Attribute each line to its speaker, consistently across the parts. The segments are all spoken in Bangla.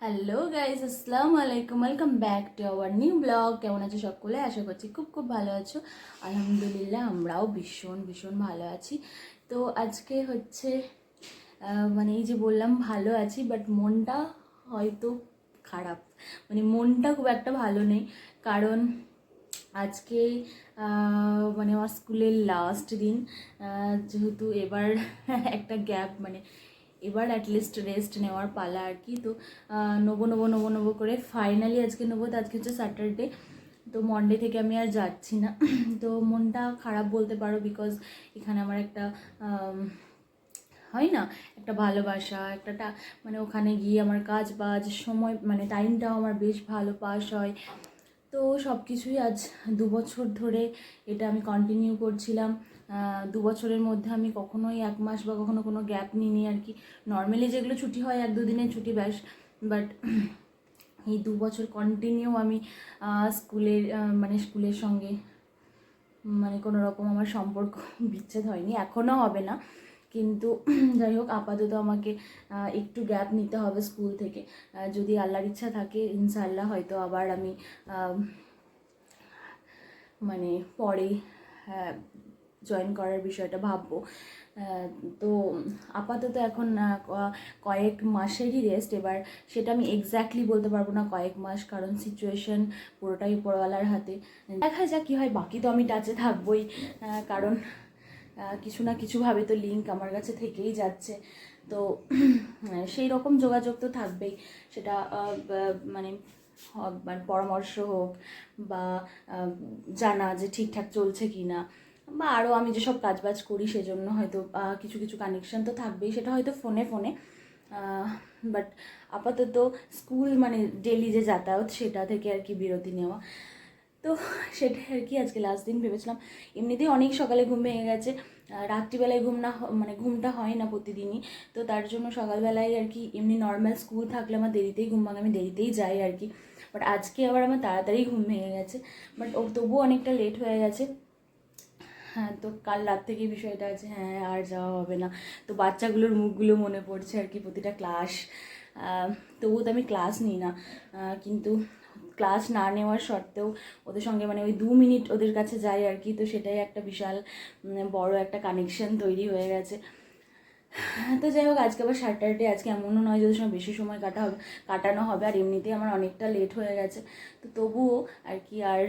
Speaker 1: হ্যালো গাইজ, আসসালামু আলাইকুম। Welcome back to our new blog. কেমন আছো সকলে? আশা করছি খুব খুব ভালো আছো। আলহামদুলিল্লাহ আমরাও ভীষণ ভীষণ ভালো আছি। তো আজকে হচ্ছে মানে এই যে বললাম ভালো আছি, বাট মনটা হয়তো খারাপ। মানে মনটা খুব একটা ভালো নেই, কারণ আজকে মানে আমার স্কুলের লাস্ট দিন। যেহেতু এবার একটা গ্যাপ, মানে এবার অ্যাটলিস্ট রেস্ট নেওয়ার পালা আর কি। তো নেবো নেবো নেবো নেবো করে ফাইনালি আজকে নেবো। তো আজকে হচ্ছে স্যাটারডে, তো মনডে থেকে আমি আর যাচ্ছি না। তো মনটা খারাপ বলতে পারো, বিকজ এখানে আমার একটা হয় না, একটা ভালোবাসা, মানে ওখানে গিয়ে আমার কাজ বাজ সময়, মানে টাইমটাও আমার বেশ ভালো পাস হয়। তো সব কিছুই আজ 2 বছর ধরে এটা আমি কন্টিনিউ করছিলাম। 2 বছরের মধ্যে আমি কখনোই 1 মাস বা কখনো কোনো গ্যাপ নিইনি আর কি। নর্মালি যেগুলো ছুটি হয় 1-2 দিনের ছুটি ব্যাস, বাট এই 2 বছর কন্টিনিউ আমি স্কুলের মানে স্কুলের সঙ্গে মানে কোনো রকম আমার সম্পর্ক বিচ্ছেদ হয়নি, এখনও হবে না। কিন্তু যাই হোক, আপাতত আমাকে একটু গ্যাপ নিতে হবে স্কুল থেকে। যদি আল্লাহর ইচ্ছা থাকে ইনশাআল্লাহ হয়তো আবার আমি মানে পরে জয়েন করার বিষয়টা ভাববো। তো আপাতত এখন কয়েক মাসেরই রেস্ট। এবার সেটা আমি এক্স্যাক্টলি বলতে পারবো না কয়েক মাস, কারণ সিচুয়েশন পুরোটাই উপরওয়ালার হাতে। দেখা যাক কী হয়। বাকি তো আমি টাচে থাকবোই, কারণ কিছু না কিছুভাবে তো লিঙ্ক আমার কাছে থেকেই যাচ্ছে। তো সেই রকম যোগাযোগ তো থাকবেই, সেটা মানে মানে পরামর্শ হোক বা জানা যে ঠিকঠাক চলছে কি না, বা আরও আমি যেসব কাজবাজ করি সেজন্য হয়তো কিছু কিছু কানেকশন তো থাকবেই, সেটা হয়তো ফোনে ফোনে। বাট আপাতত স্কুল মানে ডেলি যে যাতায়াত সেটা থেকে আর কি বিরতি নেওয়া। তো সেটাই আর কি। আজকে লাস্ট দিন ভেবেছিলাম, এমনিতেই অনেক সকালে ঘুম ভেঙে গেছে। রাত্রিবেলায় ঘুম না মানে ঘুমটা হয় না প্রতিদিনই। তো তার জন্য সকালবেলায় আর কি, এমনি নর্মাল স্কুল থাকলে আমার দেরিতেই ঘুম ভাঙে, আমি দেরিতেই যাই আর কি। বাট আজকে আবার আমার তাড়াতাড়ি ঘুম ভেঙে গেছে, বাট তবুও অনেকটা লেট হয়ে গেছে। হ্যাঁ, তো কাল রাত থেকে বিষয়টা আছে, হ্যাঁ আর যাওয়া হবে না। তো বাচ্চাগুলোর মুখগুলো মনে পড়ছে আর কি, প্রতিটা ক্লাস। তবুও তো আমি ক্লাস নিই না, কিন্তু ক্লাস না নেওয়ার সত্ত্বেও ওদের সঙ্গে মানে ওই 2 মিনিট ওদের কাছে যাই আর কি। তো সেটাই একটা বিশাল বড় একটা কানেকশন তৈরি হয়ে গেছে। তো যাই হোক, আজকে আবার স্যাটারডে, আজকে এমনও নয় যে ওদের সময় বেশি সময় কাটানো হবে। আর এমনিতেই আমার অনেকটা লেট হয়ে গেছে। তো তবুও আর কি, আর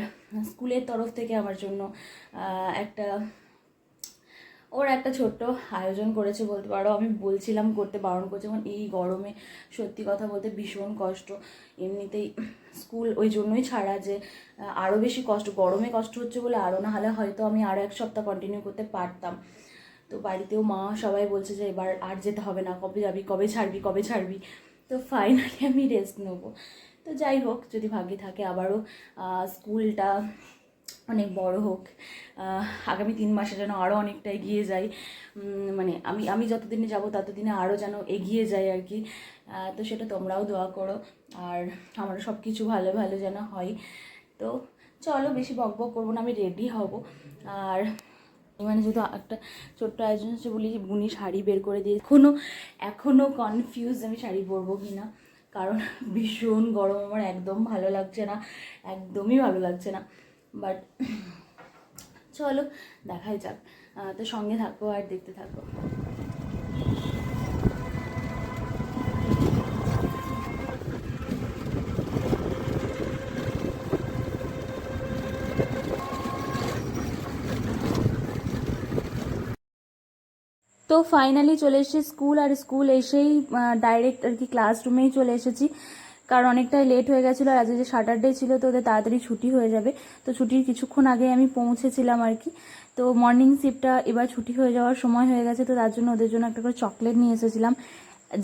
Speaker 1: স্কুলের তরফ থেকে আমার জন্য একটা একটা ছোট্ট আয়োজন করেছে বলতে পারো। আমি বলছিলাম করতে, বারণ করছে, কারণ এই গরমে সত্যি কথা বলতে ভীষণ কষ্ট। এমনিতেই স্কুল ওই জন্যই ছাড়া যে আরও বেশি কষ্ট, গরমে কষ্ট হচ্ছে বলে আরও, না হলে হয়তো আমি আরও 1 সপ্তাহ কন্টিনিউ করতে পারতাম। তো বাড়িতেও মা সবাই বলছে যে এবার আর যেতে হবে না, কবে যাবি, কবে ছাড়বি, কবে ছাড়বি। তো ফাইনালি আমি রেস্ট নেবো। তো যাই হোক, যদি ভাগ্যে থাকে আবারও স্কুলটা অনেক বড় হোক, আগামী 3 মাসে যেন আরও অনেকটা এগিয়ে যাই। মানে আমি আমি যতদিনে যাব ততদিনে আরও যেন এগিয়ে যাই আর কি। তো সেটা তোমরাও দোয়া করো, আর আমার সব কিছু ভালো ভালো যেন হয়। তো চলো, বেশি বক বক করবো না, আমি রেডি হব। আর মানে যেহেতু একটা ছোট্ট আয়োজন হচ্ছে বলি, বুনি শাড়ি বের করে দিয়ে এখনও কনফিউজ আমি শাড়ি পরবো কি না, কারণ ভীষণ গরম, আমার একদম ভালো লাগছে না, একদমই ভালো লাগছে না। বাট চলো দেখাই যাক। তো সঙ্গে থাকো আর দেখতে থাকো। তো ফাইনালি চলে এসেছি স্কুল, আর স্কুল এসেই ডাইরেক্ট আর কি ক্লাসরুমেই চলে এসেছি, কারণ অনেকটাই লেট হয়ে গেছিলো। আর আজকে যে স্যাটারডে ছিল তো ওদের তাড়াতাড়ি ছুটি হয়ে যাবে। তো ছুটির কিছুক্ষণ আগে আমি পৌঁছেছিলাম আর কি। তো মর্নিং শিফটটা এবার ছুটি হয়ে যাওয়ার সময় হয়ে গেছে, তো তার জন্য ওদের জন্য একটা করে চকলেট নিয়ে এসেছিলাম।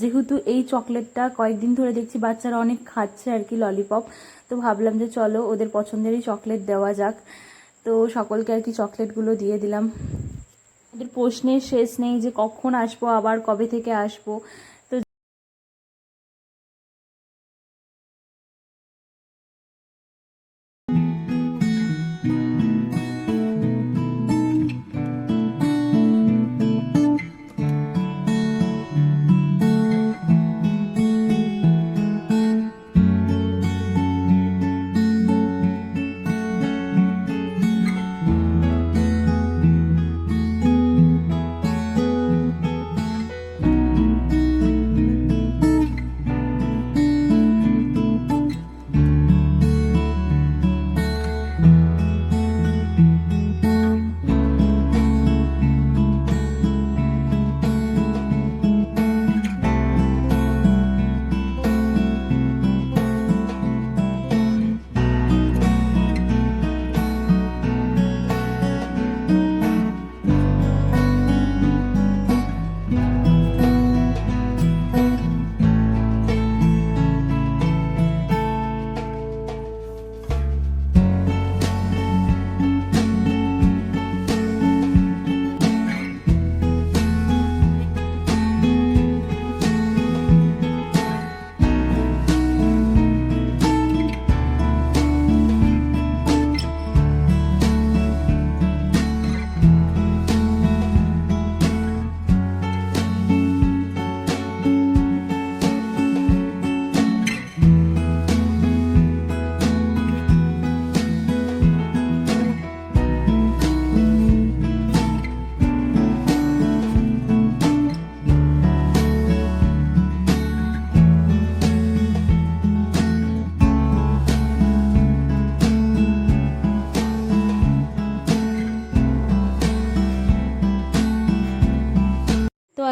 Speaker 1: যেহেতু এই চকলেটটা কয়েকদিন ধরে দেখছি বাচ্চারা অনেক খাচ্ছে আর কি, ললিপপ। তো ভাবলাম যে চলো ওদের পছন্দেরই চকলেট দেওয়া যাক। তো সকলকে আর কি চকলেটগুলো দিয়ে দিলাম। ওদের প্রশ্নের শেষ নেই যে কখন আসবো, আবার কবে থেকে আসবো। তো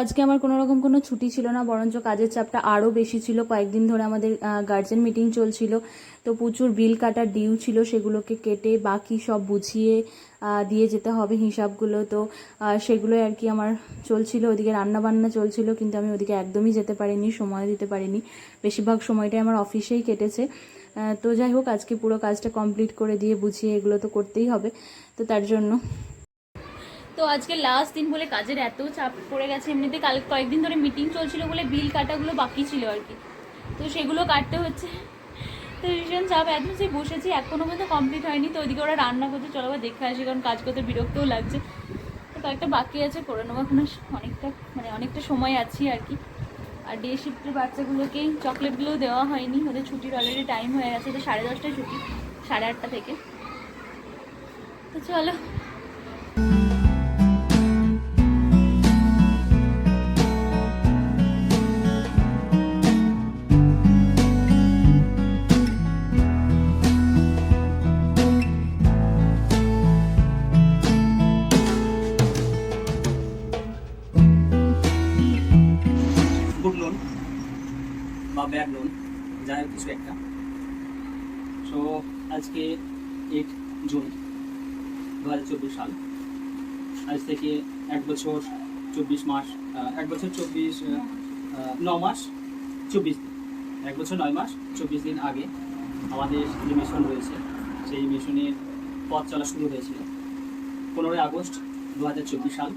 Speaker 1: আজকে আমার কোনো রকম কোনো ছুটি ছিল না, বরঞ্চ কাজের চাপটা আরও বেশি ছিল। কয়েকদিন ধরে আমাদের গার্জেন মিটিং চলছিল, তো প্রচুর বিল কাটার ডিউ ছিল, সেগুলোকে কেটে বাকি সব বুঝিয়ে দিয়ে যেতে হবে হিসাবগুলো। তো সেগুলোই আর কি আমার চলছিল, ওদিকে রান্নাবান্না চলছিল, কিন্তু আমি ওদিকে একদমই যেতে পারিনি, সময় দিতে পারিনি। বেশিরভাগ সময়টাই আমার অফিসেই কেটেছে। তো যাই হোক, আজকে পুরো কাজটা কমপ্লিট করে দিয়ে বুঝিয়ে এগুলো তো করতেই হবে, তো তার জন্য। তো আজকে লাস্ট দিন বলে কাজের এত চাপ পড়ে গেছে, এমনিতে কাল কয়েকদিন ধরে মিটিং চলছিল বলে বিল কাটাগুলো বাকি ছিল আর কি, তো সেগুলো কাটতে হচ্ছে। তো ভীষণ চাপ, একদম সেই বসেছি, এখনও পর্যন্ত কমপ্লিট হয়নি। তো ওইদিকে ওরা রান্না করতে, চলো আবার দেখে আসি, কারণ কাজ করতে বিরক্তও লাগছে। তো কয়েকটা বাকি আছে, করে নেবো। এখন অনেকটা সময় আছি আর কি। আর ডে শিফটের বাচ্চাগুলোকে চকলেটগুলোও দেওয়া হয়নি, ওদের ছুটির অলরেডি টাইম হয়ে গেছে, তো 10:30টায় ছুটি, 8:30 থেকে। তো চলো।
Speaker 2: গুড লোন বা ব্যাড লোন, যাই হোক কিছু একটা। সো আজকে 8 জুন 2024 সাল। আজ থেকে 1 বছর 24 মাস, 1 বছর 9 মাস 24 দিন, 1 বছর 9 মাস 24 দিন আগে আমাদের যে মিশন রয়েছে, সেই মিশনের পথ চলা শুরু হয়েছিল 15 আগস্ট 2024 সাল।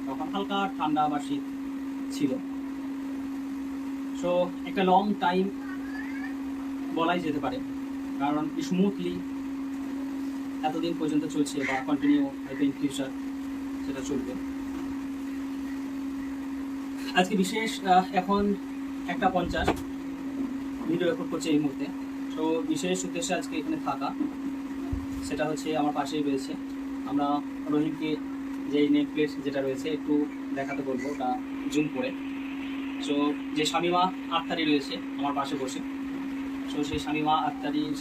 Speaker 2: তখন হালকা ঠান্ডা বা শীত ছিল। সো একটা লং টাইম বলাই যেতে পারে, কারণ স্মুথলি এতদিন পর্যন্ত চলছে বা কন্টিনিউ হয়তো ইন ফিউচার সেটা চলবে। আজকে বিশেষ এখন 1:50 ভিডিও রেকর্ড করছে এই মুহূর্তে। সো বিশেষ উদ্দেশ্যে আজকে এখানে থাকা, সেটা হচ্ছে আমার পাশেই রয়েছে। আমরা রহিমকে যে নেম প্লেট যেটা রয়েছে একটু দেখাতে বলবো, ওটা জুম করে। সো যে শামিমা আক্তারি রয়েছে আমার পাশে বসে, সো সেই শামিমা আক্তারির,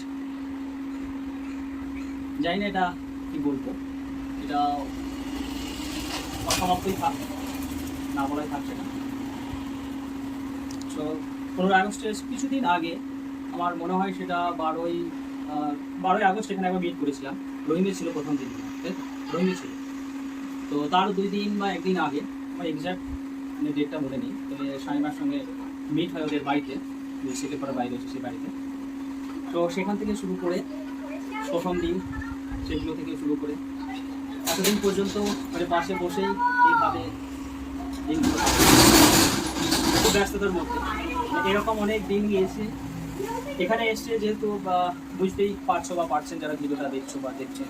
Speaker 2: জানি না এটা কি বলবো, এটা অসমাপ্তই থাক, না বলাই থাকছে না। সো 15 আগস্টের কিছুদিন আগে আমার মনে হয় সেটা 12ই আগস্ট এখানে একবার মিট করেছিলাম। রহিমে ছিল প্রথম দিন, রহিমে ছিল। তো তার 2 দিন বা 1 দিন আগে, আমার এক্সাক্ট ডেটটা মনে নেই, তবে শামিমার সঙ্গে মিট হয় ওদের বাড়িতে, যে সেকেন্ডপাড়া বাইরে হচ্ছে সেই বাড়িতে। তো সেখান থেকে শুরু করে প্রথম দিন, সেগুলো থেকে শুরু করে এতদিন পর্যন্ত মানে পাশে বসেই এইভাবে দিনগুলো খুব ব্যস্ততার মধ্যে এরকম অনেক দিন গিয়েছে। এখানে এসছে যেহেতু বুঝতেই পারছো বা পারছেন যারা ভিডিওটা দেখছো বা দেখছেন,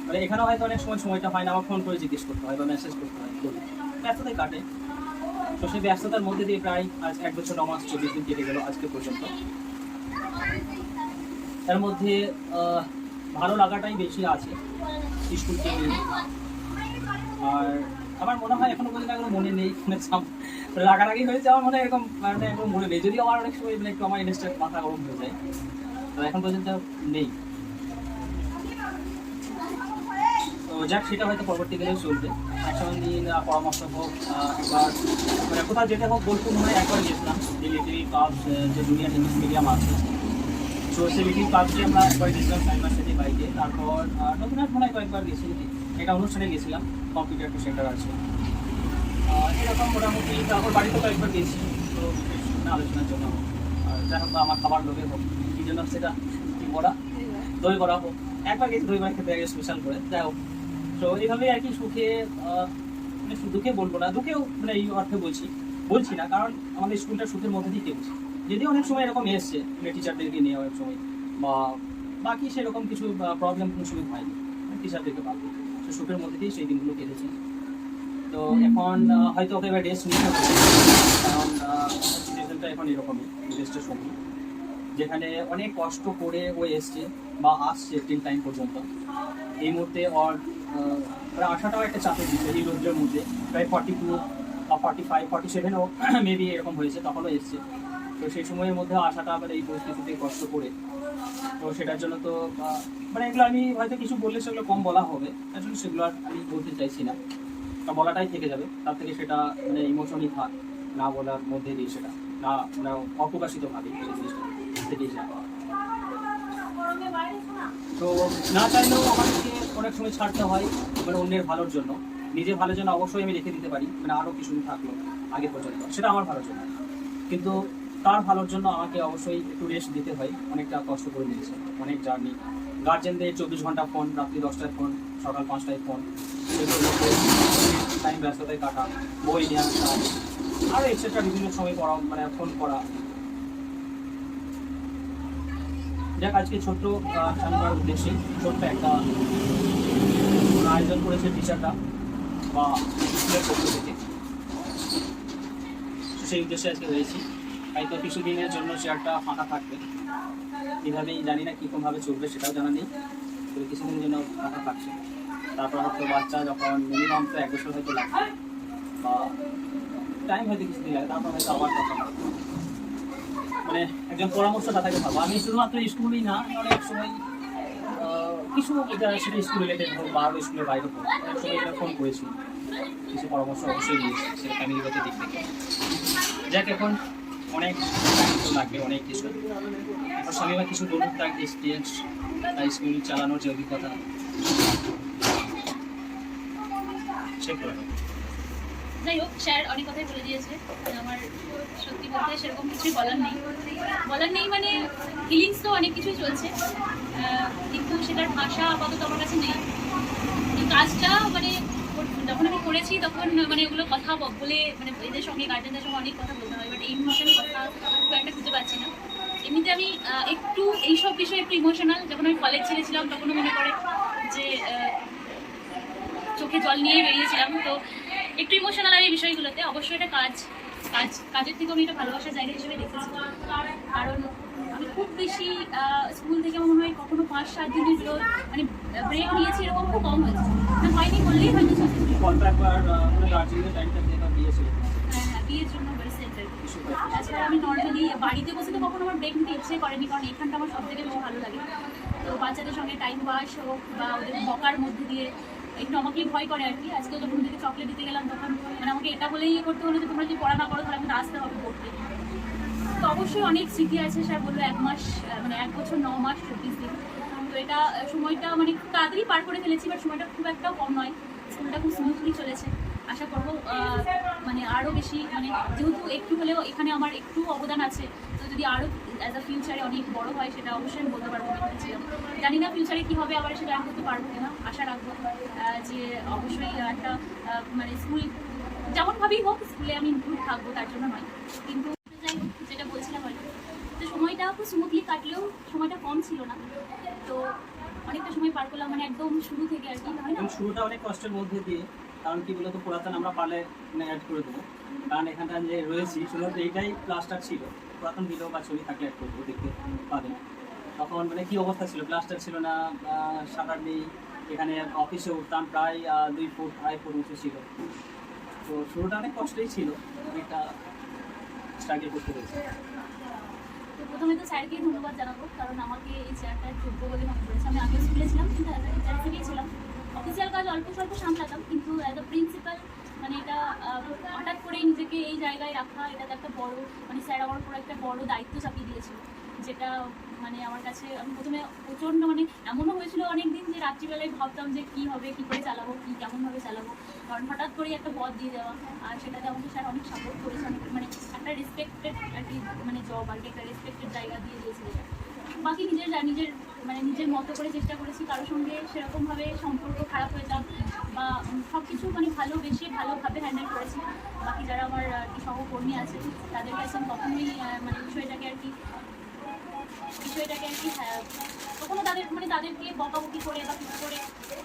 Speaker 2: মানে এখানে হয়তো অনেক সময়টা হয় না, আমার ফোন করে জিজ্ঞেস করতে হয় বা মেসেজ করতে হয়, ব্যস্ততায় কাটে। তো সেই ব্যস্ততার মধ্যে দিয়ে প্রায় আজ 1 বছর 9 মাস 24 দিন কেটে গেল আজকে পর্যন্ত। এর মধ্যে ভালো লাগাটাই বেশি আছে স্কুলকে নিয়ে। আর আমার মনে হয় এখনো পর্যন্ত এখনো মনে নেই, রাগারাগি হয়েছে আমার মনে হয়, এরকম মানে এখন মনে নেই, যদিও আমার অনেক সময় মানে একটু আমার ইনস্টার মাথা গরম হয়ে যায়, তো এখন পর্যন্ত নেই। তো যাক, সেটা হয়তো পরবর্তীকালেও চলবে। একসঙ্গে দিন পরামর্শ হোক, একবার মানে কোথাও যেটা হোক, বলতে মনে হয় একবার গেছিলাম যে লিটারি কাপস, যে জুনিয়র ইংলিশ মিডিয়াম আছে, তো সেই লিটারি কাপসে আমরা একবার গেছিলাম সাইবার সাথে বাইকে। তারপর নতুন মনে হয় কয়েকবার গেছি, একটা অনুষ্ঠানে গেছিলাম, কম্পিউটার সেন্টার আছে এরকম মোটামুটি। তারপর বাড়িতে কয়েকবার গেছি, তো আলোচনার জন্য, যাই হোক, আমার খাবার লোভে হোক, কি জন্য সেটা কি বড়া, দই বড়া হোক, একবার গেছি দই বড়া খেতে আগে স্পেশাল করে। যাই হোক, তো এইভাবেই আর কি সুখে, মানে দুঃখে বলবো না, দুঃখেও মানে এই অর্থে বলছি না, কারণ আমাদের স্কুলটা সুখের মধ্যে দিয়ে কেটেছে। যদিও অনেক সময় এরকম এসছে মানে টিচারদেরকে নিয়ে অনেক সময়, বা বাকি সেরকম কিছু প্রবলেম কোনো সময় হয়নি, টিচারদেরকে পাবো, তো সুখের মধ্যে দিয়ে সেই দিনগুলো কেটেছে। তো এখন হয়তো ওকে এবার রেস্ট নিতে হবে, কারণ সিচুয়েশনটা এখন এরকমই, রেস্টের সময়, যেখানে অনেক কষ্ট করে ও এসছে বা আসছে টিল টাইম পর্যন্ত। এই মুহূর্তে ওর প্রায় আসাটাও একটা চাপের বিষয়, এই রোদ্রের মধ্যে প্রায় 42 বা 45, 47ও মেবি এরকম হয়েছে, তখনও এসছে। তো সেই সময়ের মধ্যে আসাটা আবার এই পরিস্থিতিতে কষ্ট করে, তো সেটার জন্য তো মানে এগুলো আমি হয়তো কিছু বললে সেগুলো কম বলা হবে, আসলে সেগুলো আর আমি বলতে চাইছি না। বলাটাই থেকে যাবে, তার থেকে সেটা মানে ইমোশনই থাক, না বলার মধ্যে দিয়ে সেটা না মানে অপ্রকাশিতভাবে সেই জিনিসটা থেকেই যায়। তো না চাইলেও আমাদেরকে অনেক সময় ছাড়তে হয় মানে অন্যের ভালোর জন্য। নিজের ভালোর জন্য অবশ্যই আমি রেখে দিতে পারি, মানে আরও কিছু থাকলো আগে পর্যন্ত, সেটা আমার ভালোর জন্য। কিন্তু তার ভালোর জন্য আমাকে অবশ্যই একটু রেস্ট দিতে হয়। অনেকটা কষ্ট করে দিয়েছে, অনেক জার্নি, গার্জেনদের 24 ঘন্টা ফোন, রাত্রি 10টায় ফোন, সকাল 5টায় ফোন, সেগুলোর মধ্যে টাইম ব্যস্ততায় কাটা, বই নেওয়া কাজ, আরও এক্সেট্রা বিভিন্ন সময় পড়া মানে ফোন করা। যাক, আজকে ছোট্ট জানানোর উদ্দেশ্যে ছোট্ট একটা আয়োজন করেছে টিচাররা বা স্কুলের পক্ষ থেকে, সেই উদ্দেশ্যে আজকে হয়েছি। হয়তো কিছুদিনের জন্য চেয়ারটা ফাঁকা থাকবে, কীভাবেই জানি না কীরকমভাবে চলবে সেটাও জানা নেই, তবে কিছুদিনের জন্য ফাঁকা থাকছে। তারপর হয়তো বাচ্চা যখন মিনিমাম তো 1 বছর হয়তো লাগবে বা টাইম হয়তো কিছুদিন লাগে, তারপর হয়তো আবার কথা হবে। মানে একজন পরামর্শদাতাকে পাবো। আমি শুধুমাত্র স্কুলই না, অনেক সময় কিছু সেটা স্কুল রিলেটেড হোক বা আরও স্কুলের বাইরে হোক, অনেক সময় এটা ফোন করেছি, কিছু পরামর্শ অবশ্যই দিয়েছি সেটা ফ্যামিলিগত দিক থেকে। যাক, এখন অনেক টাইম তো লাগবে, অনেক কিছু স্বামীমা কিছু বলুন তার এক্সপিরিয়েন্স, স্কুল চালানোর যে অভিজ্ঞতা সে করে।
Speaker 3: যাই হোক, স্যার অনেক কথাই বলে দিয়েছে। আমার সত্যি বলতে সেরকম কিছুই বলার নেই মানে ফিলিংস তো অনেক কিছুই চলছে, কিন্তু সেটার ভাষা আপাতত আমার কাছে নেই। এই কাজটা মানে যখন আমি করেছি তখন মানে ওগুলো কথা বলে মানে এদের সঙ্গে গার্জেনদের সঙ্গে অনেক কথা বলতে হয়, বাট এই মুহূর্তে আমি কথা খুব একটা খুঁজে পাচ্ছি না। এমনিতে আমি একটু এইসব বিষয়ে একটু ইমোশনাল। যখন আমি কলেজ ছেড়েছিলাম তখনও মনে পড়ে যে চোখে জল নিয়ে বেরিয়েছিলাম, তো একটু ইমোশনাল আর এই বিষয়গুলোতে। অবশ্যই এটা কাজের থেকে আমি এটা ভালোবাসার জায়গা হিসেবে দেখেছি, কারণ আমি খুব বেশি স্কুল থেকে মনে হয় কখনো 5-7 দিনের মানে ব্রেক নিয়েছি, এরকম খুব কম হয়েছে, না হয়নি বললেই হয়তো চলছে। হ্যাঁ, বিয়ের জন্য হয়েছে। তাছাড়া আমি নর্মালি বাড়িতে বসে তো কখনো আমার ব্রেক নিতে ইচ্ছে করেনি, কারণ এখানটা আমার সব থেকে বেশি ভালো লাগে। তো বাচ্চাদের সঙ্গে টাইম পাস হোক বা ওদের বকার মধ্যে দিয়ে একটু আমাকেই ভয় করে আর কি। আজকেও যখন ওদেরকে চকলেট দিতে গেলাম তখন মানে আমাকে এটা বলেই ইয়ে করতে হলো যে তোমরা যদি পড়া না করো তাহলে আমাকে আসতে হবে পড়তে। তো অবশ্যই অনেক স্মৃতি আছে। স্যার বললো 1 মাস মানে 1 বছর 9 মাস 24 দিন। তো এটা সময়টা মানে খুব তাড়াতাড়ি পার করে ফেলেছি, বাট সময়টা খুব একটাও কম নয়। স্কুলটা খুব স্মুথলি চলেছে। আশা করবো মানে আরও বেশি মানে যেহেতু একটু হলেও এখানে আমার একটু অবদান আছে, তো যদি আরও অ্যাজ আ ফিউচারে অনেক বড় হয় সেটা অবশ্যই আমি বলতে পারবো। জানি না ফিউচারে কী হবে, আবার সেটা আমি করতে পারবো কিনা। আশা রাখবো যে অবশ্যই একটা মানে স্কুল যেমনভাবেই হোক স্কুলে আমি ইনক্লুড থাকবো, তার জন্য নয়। কিন্তু যাই হোক, যেটা বলছিলাম আর কি, তো সময়টা খুব স্মুথলি কাটলেও সময়টা কম ছিল না। তো অনেকটা সময় পার করলাম মানে একদম শুরু থেকে আর কি।
Speaker 2: শুরুটা অনেক কষ্টের মধ্যে দিয়ে, কারণ কি বলতো পুরাতন আমরা পারলে অ্যাড করে দেবো, কারণ এখানটা যে রয়েছি শুধুমাত্র এইটাই প্লাস্টার ছিল। পুরাতন ভিডিও বা ছবি থাকলে অ্যাড করবো, দেখতে পাবেন। তখন মানে কি অবস্থা ছিল, প্লাস্টার ছিল না, শাটার নেই। এখানে অফিসে উঠতাম প্রায় 2 ফুট 2.5 ফুট উঁচু ছিল। তো শুরুটা অনেক কষ্টই ছিল, অনেকটা স্ট্রাগল করতে হয়েছে।
Speaker 3: তো প্রথমে তো স্যারকেই ধন্যবাদ জানাবো, কারণ আমাকে এই চেয়ারটা যোগ্য বলে মনে করেছে। আমি আগে স্কুলে ছিলাম কিন্তু টিচার থেকেই ছিলাম, অফিসিয়াল কাজ অল্প স্বল্প সামলাতাম, কিন্তু অ্যাজ আ প্রিন্সিপাল মানে এটা হঠাৎ করে নিজেকে এই জায়গায় রাখা, এটাতে একটা বড় মানে স্যার আমার উপর একটা বড় দায়িত্ব চাপিয়ে দিয়েছিল, যেটা মানে আমার কাছে আমি প্রথমে প্রচণ্ড মানে এমনও হয়েছিল অনেক দিন যে রাত্রিবেলায় ভাবতাম যে কী হবে, কী করে চালাবো, কেমনভাবে চালাবো, কারণ হঠাৎ করেই একটা পদ দিয়ে দেওয়া। আর সেটাতে আমাকে স্যার অনেক সাপোর্ট করেছে, অনেক মানে একটা রেসপেক্টেড আর কি মানে জব আর কি, একটা রেসপেক্টেড জায়গা দিয়ে দিয়েছিল। বাকি নিজের মতো করে চেষ্টা করেছি, কারোর সঙ্গে সেরকমভাবে সম্পর্ক খারাপ হয়ে যাক বা সব কিছু মানে ভালোভাবে হ্যান্ডেল করেছি। বাকি যারা আমার আর কি সহকর্মী আছে তাদের কাছে আমি কখনোই মানে বিষয়টাকে আর কি কখনো তাদেরকে বকাবকি করে বা কিছু করে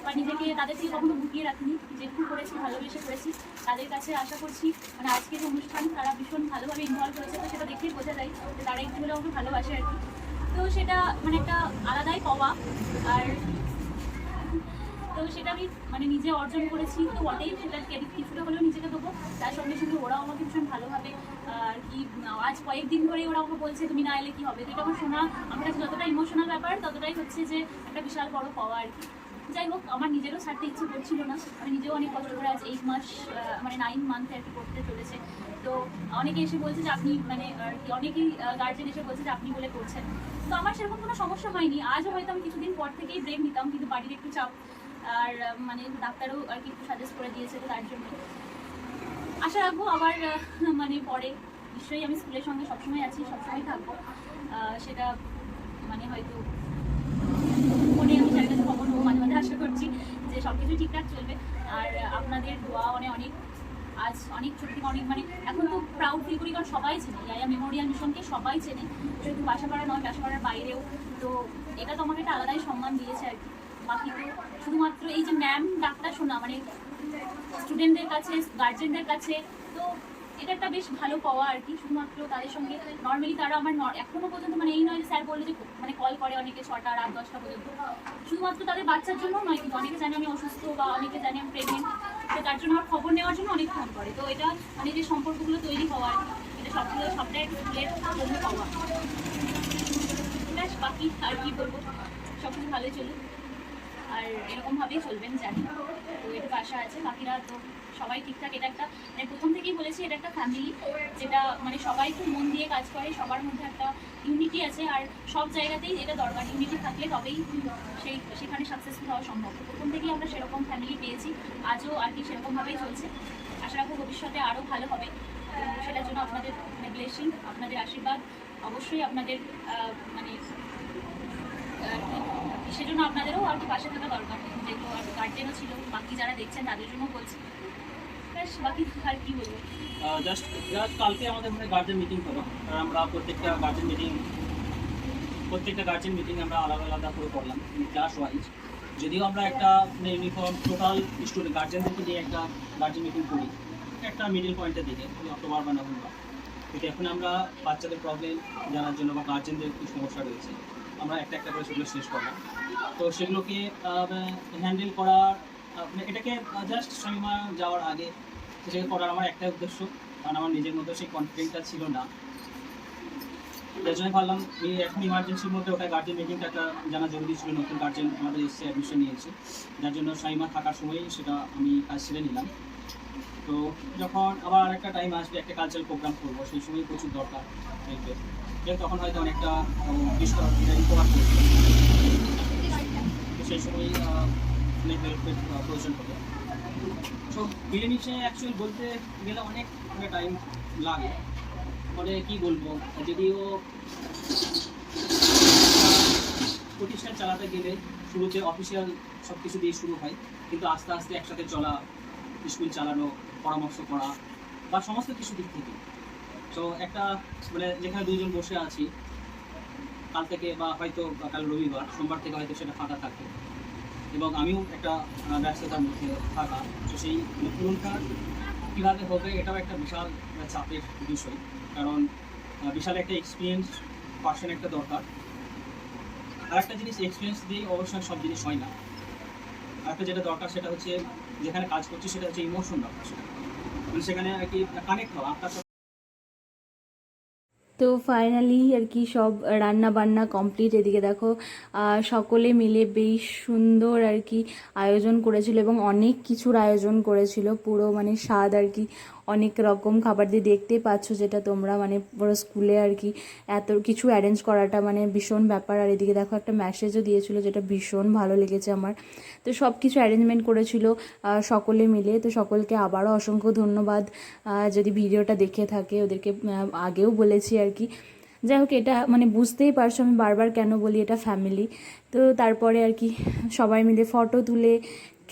Speaker 3: বা নিজেকে তাদেরকে কখনো গুটিয়ে রাখিনি। যেটুকু করেছি ভালোবেসে করেছি। তাদের কাছে আশা করছি মানে আজকের যে অনুষ্ঠান তারা ভীষণ ভালোভাবে ইনভলভ হয়েছে, তো সেটা দেখেই বোঝা যায় যে তারা একটু হলেও আমাকে ভালোবাসে আর কি। তো সেটা মানে একটা আলাদাই পাওয়া। আর তো সেটা আমি মানে নিজে অর্জন করেছি তো বটেই, সেটার ক্রেডিট কিছুটা হলেও নিজেকে দেবো। তার সঙ্গে সঙ্গে ওরাও আমাকে ভীষণ ভালোভাবে আর কি আজ কয়েকদিন ধরে ওরা আমাকে বলছে তুমি না এলে কী হবে। তো এটা আমার শোনা আমার কাছে যতটা ইমোশনাল ব্যাপার ততটাই হচ্ছে যে একটা বিশাল বড় পাওয়া আর কি। যাই হোক, আমার নিজেরও ছাড়তে ইচ্ছে করছিল না। আমি নিজেও অনেক কষ্ট করে আজ 8 মাস মানে 9 মান্থে আর কি করতে চলেছে। তো অনেকে এসে বলছে যে আপনি মানে আর কি, অনেকেই গার্জেন এসে বলছে যে আপনি বলে করছেন। তো আমার সেরকম কোনো সমস্যা হয়নি। আজও হয়তো আমি কিছুদিন পর থেকেই ব্রেক নিতাম, কিন্তু বাড়ির একটু চাপ আর মানে ডাক্তারও আর কি একটু সাজেস্ট করে দিয়েছে, তো তার জন্য আশা রাখবো আবার মানে পরে নিশ্চয়ই আমি স্কুলের সঙ্গে সবসময় আছি, সবসময় থাকবো। সেটা মানে হয়তো মনে আমি চারিকাছে খবর নেবো, মাঝে মাঝে আশা করছি যে সব কিছুই ঠিকঠাক চলবে। আর আপনাদের দোয়া অনেক আজ অনেক ছোট থেকে অনেক মানে এখন তো প্রাউড ফিল করি, কারণ সবাই চেনে ইয়ায়া মেমোরিয়াল মিশনকে, সবাই চেনে, শুধু বাসাপাড়া নয়, বাসাপাড়ার বাইরেও। তো এটা তো আমাকে একটা আলাদাই সম্মান দিয়েছে আর কি। বাকি তো শুধুমাত্র এই যে ম্যাম ডাকটা শোনা মানে স্টুডেন্টদের কাছে, গার্জেনদের কাছে, তো এটা একটা বেশ ভালো পাওয়া আর কি। শুধুমাত্র তাদের সঙ্গে নর্মালি তারা আমার এখনো পর্যন্ত মানে এই নয় যে স্যার বললে যে মানে কল করে অনেকে 6টা রাত 10টা পর্যন্ত, শুধুমাত্র তাদের বাচ্চার জন্য নয়, কিন্তু অনেকে জানে আমি অসুস্থ বা অনেকে জানে আমি প্রেগনেন্ট, তো তার জন্য আমার খবর নেওয়ার জন্য অনেক ফোন করে। তো এটা মানে যে সম্পর্কগুলো তৈরি হওয়া আর কি, এটা সবটাই স্কুলের জন্য পাওয়া। ব্যাস বাকি আর কি বলবো, সব কিছু ভালোই চলুক আর এরকমভাবেই চলবেন জানি। তো এটুকু আশা আছে, বাকিরা তো সবাই ঠিকঠাক। এটা একটা মানে প্রথম থেকেই বলেছি, এটা একটা ফ্যামিলি, যেটা মানে সবাই খুব মন দিয়ে কাজ করে, সবার মধ্যে একটা ইউনিটি আছে। আর সব জায়গাতেই এটা দরকার, ইউনিটি থাকলে তবেই সেখানে সাকসেসফুল হওয়া সম্ভব। তো প্রথম থেকেই আমরা সেরকম ফ্যামিলি পেয়েছি, আজও আর কি সেরকমভাবেই চলছে। আশা রাখবো ভবিষ্যতে আরও ভালো হবে। সেটার জন্য আপনাদের মানে ব্লেসিং, আপনাদের আশীর্বাদ, অবশ্যই আপনাদের মানে সেজন্য আপনাদেরও আর কি পাশে থাকা দরকার, যেহেতু গার্জেনও ছিল, বাকি যারা দেখছেন তাদের জন্য বলছি। ব্যাস বাকি আর কি বলবো।
Speaker 2: জাস্ট কালকে আমাদের মানে গার্জেন মিটিং হলো, আর আমরা প্রত্যেকটা গার্জেন মিটিং আমরা আলাদা আলাদা করে করলাম ক্লাস ওয়াইজ। যদিও আমরা একটা মানে ইউনিফর্ম টোটাল স্টুডেন্ট গার্জেনদেরকে নিয়ে একটা গার্জেন মিটিং করি একটা মিডিল পয়েন্টের দিকে, অক্টোবর বা নভেম্বর। কিন্তু এখন আমরা বাচ্চাদের প্রবলেম জানার জন্য বা গার্জেনদের কী সমস্যা রয়েছে আমরা একটা একটা করে সেগুলো শেষ করলাম। তো সেগুলোকে হ্যান্ডেল করার এটাকে জাস্ট শামিমা যাওয়ার আগে সেটাকে করার আমার একটাই উদ্দেশ্য, কারণ আমার নিজের মধ্যে সেই কনফিডেন্সটা ছিল না। যার জন্য ভাবলাম এখন ইমার্জেন্সির মধ্যে ওটা গার্জেন মিটিংটা একটা জানা জরুরি ছিল। নতুন গার্জেন আমাদের এসে অ্যাডমিশন নিয়েছে, যার জন্য শামিমা থাকার সময়ই সেটা আমি কাজ ছেড়ে নিলাম। তো যখন আবার একটা টাইম আসবে, একটা কালচারাল প্রোগ্রাম করবো, সেই সময় প্রচুর দরকার দেখবে, তখন হয়তো অনেকটা রিকভার করবে, তো সেই সময় অনেক হেল্পের প্রয়োজন হবে। সো মিলেমিশে অ্যাকচুয়ালি বলতে গেলে অনেক টাইম লাগে। মানে কী বলবো, যদিও প্রতিষ্ঠান চালাতে গেলে শুরুতে অফিসিয়াল সব কিছু দিয়ে শুরু হয়, কিন্তু আস্তে আস্তে একসাথে চলা, স্কুল চালানো, পরামর্শ করা বা সমস্ত কিছু দিক থেকে। তো একটা মানে যেখানে দুইজন বসে আছি, কাল থেকে বা হয়তো কাল রবিবার, সোমবার থেকে হয়তো সেটা ফাঁকা থাকে এবং আমিও একটা ব্যস্ততার মধ্যে থাকা, তো সেই পূরণটা কীভাবে হবে এটাও একটা বিশাল চাপের বিষয়। কারণ বিশাল একটা এক্সপিরিয়েন্স পার্সন একটা দরকার। আর একটা জিনিস, এক্সপিরিয়েন্স দিয়ে অবশ্যই সব জিনিস হয় না। আর একটা যেটা দরকার সেটা হচ্ছে, যেখানে কাজ করছি সেটা হচ্ছে ইমোশন দরকার, সেটা মানে সেখানে আর কি কানেক্ট হওয়া আপনার।
Speaker 1: তো ফাইনালি আর কি সব রান্না বান্না কমপ্লিট। এদিকে দেখো সকলে মিলে বেশ সুন্দর আর কি আয়োজন করেছিল এবং অনেক কিছুর আয়োজন করেছিল, পুরো মানে স্বাদ আর কি, অনেক রকম খাবার দিয়ে দেখতেই পাচ্ছ, যেটা তোমরা মানে পুরো স্কুলে আর কি এত কিছু অ্যারেঞ্জ করাটা মানে ভীষণ ব্যাপার। আর এদিকে দেখো একটা মেসেজও দিয়েছিল, যেটা ভীষণ ভালো লেগেছে আমার। তো সব কিছু অ্যারেঞ্জমেন্ট করেছিল সকলে মিলে। তো সকলকে আবারও অসংখ্য ধন্যবাদ, যদি ভিডিওটা দেখে থাকে। ওদেরকে আগেও বলেছি আর কি। যাই হোক, এটা মানে বুঝতেই পারছো আমি বারবার কেন বলি এটা ফ্যামিলি। তো তারপরে আর কি সবাই মিলে ফটো তুলে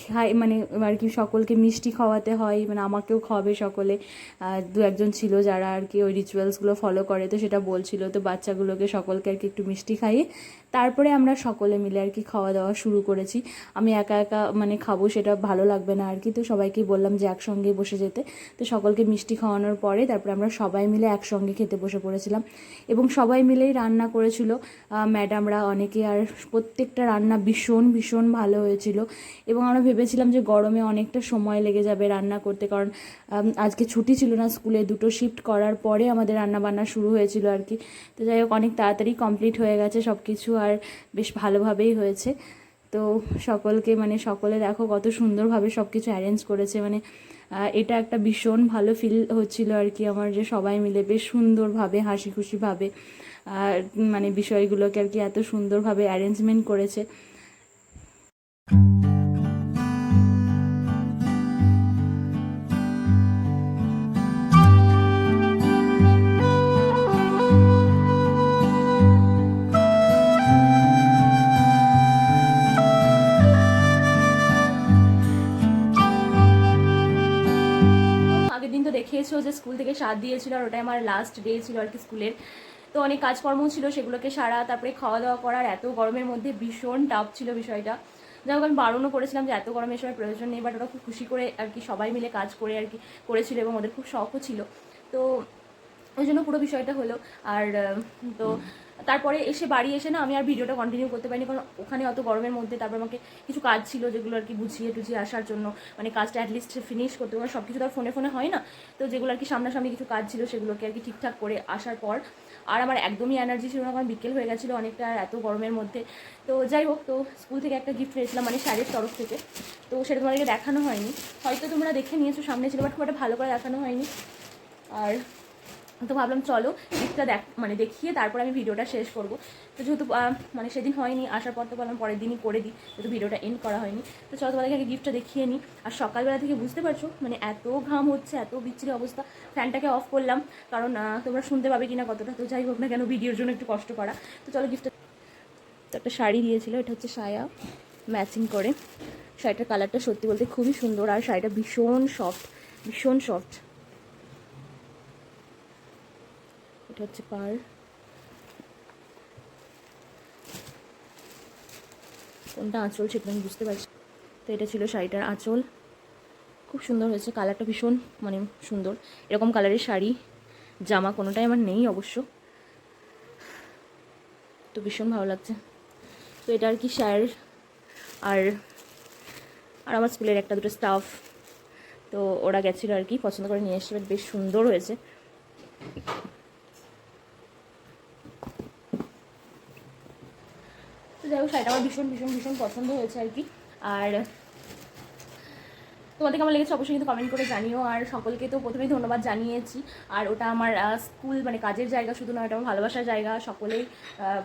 Speaker 1: খাই, মানে আর কি সকলকে মিষ্টি খাওয়াতে হয়, মানে আমাকেও খাওয়াবে সকলে। দু একজন ছিল যারা আর কি ওই রিচুয়ালসগুলো ফলো করে, তো সেটা বলছিল। তো বাচ্চাগুলোকে সকলকে আর কি একটু মিষ্টি খাইয়ে তারপরে আমরা সকলে মিলে আর কি খাওয়া দাওয়া শুরু করেছি। আমি একা একা মানে খাবো সেটা ভালো লাগবে না আর কি, তো সবাইকেই বললাম যে একসঙ্গে বসে যেতে। তো সকলকে মিষ্টি খাওয়ানোর পরে তারপরে আমরা সবাই মিলে একসঙ্গে খেতে বসে পড়েছিলাম এবং সবাই মিলেই রান্না করেছিল ম্যাডামরা অনেকে। আর প্রত্যেকটা রান্না ভীষণ ভীষণ ভালো হয়েছিল এবং আমরা ভেবেছিলাম যে গরমে অনেকটা সময় লেগে যাবে রান্না করতে, কারণ আজকে ছুটি ছিল না স্কুলে, দুটো শিফট করার পরে আমাদের রান্না বান্না শুরু হয়েছিল আর কি। তো যাই হোক, অনেক তাড়াতাড়ি কমপ্লিট হয়ে গেছে সব কিছু আর বেশ ভালোভাবেই হয়েছে। তো সকলকে মানে সকলে দেখো কত সুন্দরভাবে সব কিছু অ্যারেঞ্জ করেছে, মানে এটা একটা ভীষণ ভালো ফিল হচ্ছিল আর কি আমার, যে সবাই মিলে বেশ সুন্দরভাবে হাসি খুশিভাবে মানে বিষয়গুলোকে আর কি এত সুন্দরভাবে অ্যারেঞ্জমেন্ট করেছে। আগের দিন তো দেখিয়েছো যে স্কুল থেকে স্বাদ দিয়েছিল, আর ওটাই আমার লাস্ট ডে ছিল আর কি স্কুলের। তো অনেক কাজকর্ম ছিল, সেগুলোকে সারা, তারপরে খাওয়া দাওয়া করার, এত গরমের মধ্যে ভীষণ টাফ ছিল বিষয়টা। যাই হোক আমি বারণও করেছিলাম যে এত গরমে এসবের প্রয়োজন নেই, বাট ওরা খুব খুশি করে আর কি সবাই মিলে কাজ করে আর কি করেছিল, এবং ওদের খুব শখও ছিল। তো ওই জন্য পুরো বিষয়টা হলো। আর তো তারপরে এসে বাড়ি এসে না আমি আর ভিডিওটা কন্টিনিউ করতে পারিনি, কারণ ওখানে অত গরমের মধ্যে তারপর আমাকে কিছু কাজ ছিল যেগুলো আর কি বুঝিয়ে টুঝিয়ে আসার জন্য, মানে কাজটা অ্যাটলিস্ট ফিনিশ করতে পারে, সব কিছু তো আর ফোনে ফোনে হয় না। তো যেগুলো আর কি সামনাসামনি কিছু কাজ ছিল সেগুলোকে আর কি ঠিকঠাক করে আসার পর আর আমার একদমই এনার্জি ছিল না, কারণ বিকেল হয়ে গেছিলো অনেকটা, আর এত গরমের মধ্যে। তো যাই হোক, তো স্কুল থেকে একটা গিফট পেয়েছিলাম মানে স্যারের তরফ থেকে, তো সেটা তোমাদেরকে দেখানো হয়নি, হয়তো তোমরা দেখে নিয়েছো, সামনে ছিল, বাট খুব একটা ভালো করে দেখানো হয়নি। আর তো ভাবলাম চলো গিফটটা মানে দেখিয়ে তারপর আমি ভিডিওটা শেষ করব। তো যেহেতু মানে সেদিন হয়নি, আসার পর তো বললাম পরের দিনই করে দিই, যেহেতু ভিডিওটা এন্ড করা হয়নি। তো চলো তোমাদেরকে আগে গিফটটা দেখিয়ে নিই। আর সকালবেলা থেকে বুঝতে পারছো মানে এত ঘাম হচ্ছে, এত বিচ্ছিরি অবস্থা, ফ্যানটাকে অফ করলাম কারণ তোমরা শুনতে পাবে কিনা কতটা, তো যাই হোক না কেন ভিডিওর জন্য একটু কষ্ট করা। তো চলো গিফটটা, তো একটা শাড়ি দিয়েছিল, এটা হচ্ছে সায়া ম্যাচিং করে। শাড়িটার কালারটা সত্যি বলতে খুবই সুন্দর, আর শাড়িটা ভীষণ সফট, ভীষণ সফট। এটা হচ্ছে পার, কোনটা আঁচল সেটা আমি বুঝতে পারছি। তো এটা ছিল শাড়িটার আঁচল, খুব সুন্দর হয়েছে, কালারটা ভীষণ মানে সুন্দর। এরকম কালারের শাড়ি জামা কোনোটাই আমার নেই অবশ্য, তো ভীষণ ভালো লাগছে। তো এটা আর কি স্যার আর আমার স্কুলের একটা দুটো স্টাফ, তো ওরা গেছিলো আর কি পছন্দ করে নিয়ে এসে, বেশ সুন্দর হয়েছে। তো যাই হোক শাড়িটা আমার ভীষণ ভীষণ ভীষণ পছন্দ হয়েছে আর কি। আর তোমাদের কেমন লেগেছে অবশ্যই কিন্তু কমেন্ট করে জানিও। আর সকলকে তো প্রথমেই ধন্যবাদ জানিয়েছি। আর ওটা আমার স্কুল মানে কাজের জায়গা শুধু নয়, ওটা আমার ভালোবাসার জায়গা। সকলেই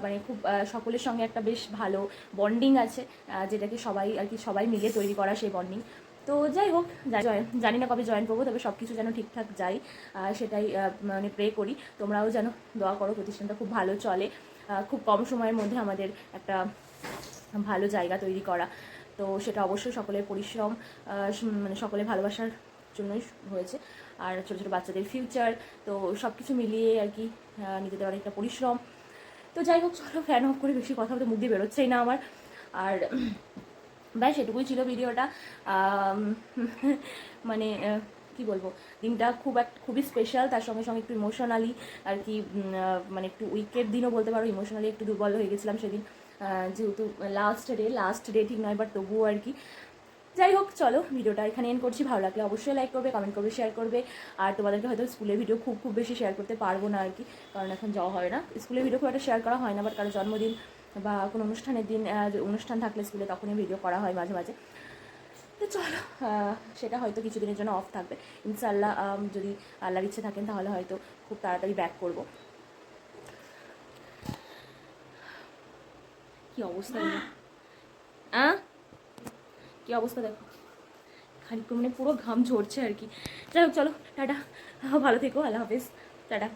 Speaker 1: মানে খুব সকলের সঙ্গে একটা বেশ ভালো বন্ডিং আছে, যেটাকে সবাই আর কি সবাই মিলে তৈরি করা সেই বন্ডিং। তো যাই হোক, জানি না কবে জয়েন করবো, তবে সব কিছু যেন ঠিকঠাক যায় সেটাই মানে প্রে করি। তোমরাও যেন দোয়া করো প্রতিষ্ঠানটা খুব ভালো চলে, খুব কম সময়ের মধ্যে আমাদের একটা ভালো জায়গা তৈরি করা। তো সেটা অবশ্যই সকলের পরিশ্রম মানে সকলের ভালোবাসার জন্যই হয়েছে। আর ছোটো ছোটো বাচ্চাদের ফিউচার, তো সব কিছু মিলিয়ে আর কি নিজেদের অনেকটা পরিশ্রম। তো যাই হোক চলো, ফ্যান অফ করে বেশি কথা বলতে মুখ দিয়ে বেরোচ্ছেই না আমার। আর ব্যাস এটুকুই ছিল ভিডিওটা। মানে কি বলবো, দিনটা খুবই স্পেশাল, তার সঙ্গে সঙ্গে একটু ইমোশনালি আর কি, মানে একটু উইকের দিনও বলতে পারো, ইমোশনালি একটু দুর্বল হয়ে গেছিলাম সেদিন, যেহেতু লাস্ট ডে ঠিক নয়, বাট তবুও আর কি। যাই হোক চলো ভিডিওটা এখানে এন্ড করছি। ভালো লাগলে অবশ্যই লাইক করবে, কমেন্ট করবে, শেয়ার করবে। আর তোমাদেরকে হয়তো স্কুলের ভিডিও খুব বেশি শেয়ার করতে পারবো না আর কি, কারণ এখন যাওয়া হয় না, স্কুলের ভিডিও খুব একটা শেয়ার করা হয় না, বাট কারো জন্মদিন বা কোনো অনুষ্ঠানের দিন অনুষ্ঠান থাকলে স্কুলে তখনই ভিডিও করা হয় মাঝে মাঝে। তো চলো সেটা হয়তো কিছুদিনের জন্য অফ থাকবে, ইনশাআল্লাহ যদি আল্লাহর ইচ্ছে থাকেন তাহলে হয়তো খুব তাড়াতাড়ি ব্যাক করব। কি অবস্থা, কি অবস্থা দেখো, খানিক মানে পুরো ঘাম ঝরছে আর কি। যাই হোক চলো টাটা, ভালো থেকো, আল্লাহ হাফেজ, টাটা।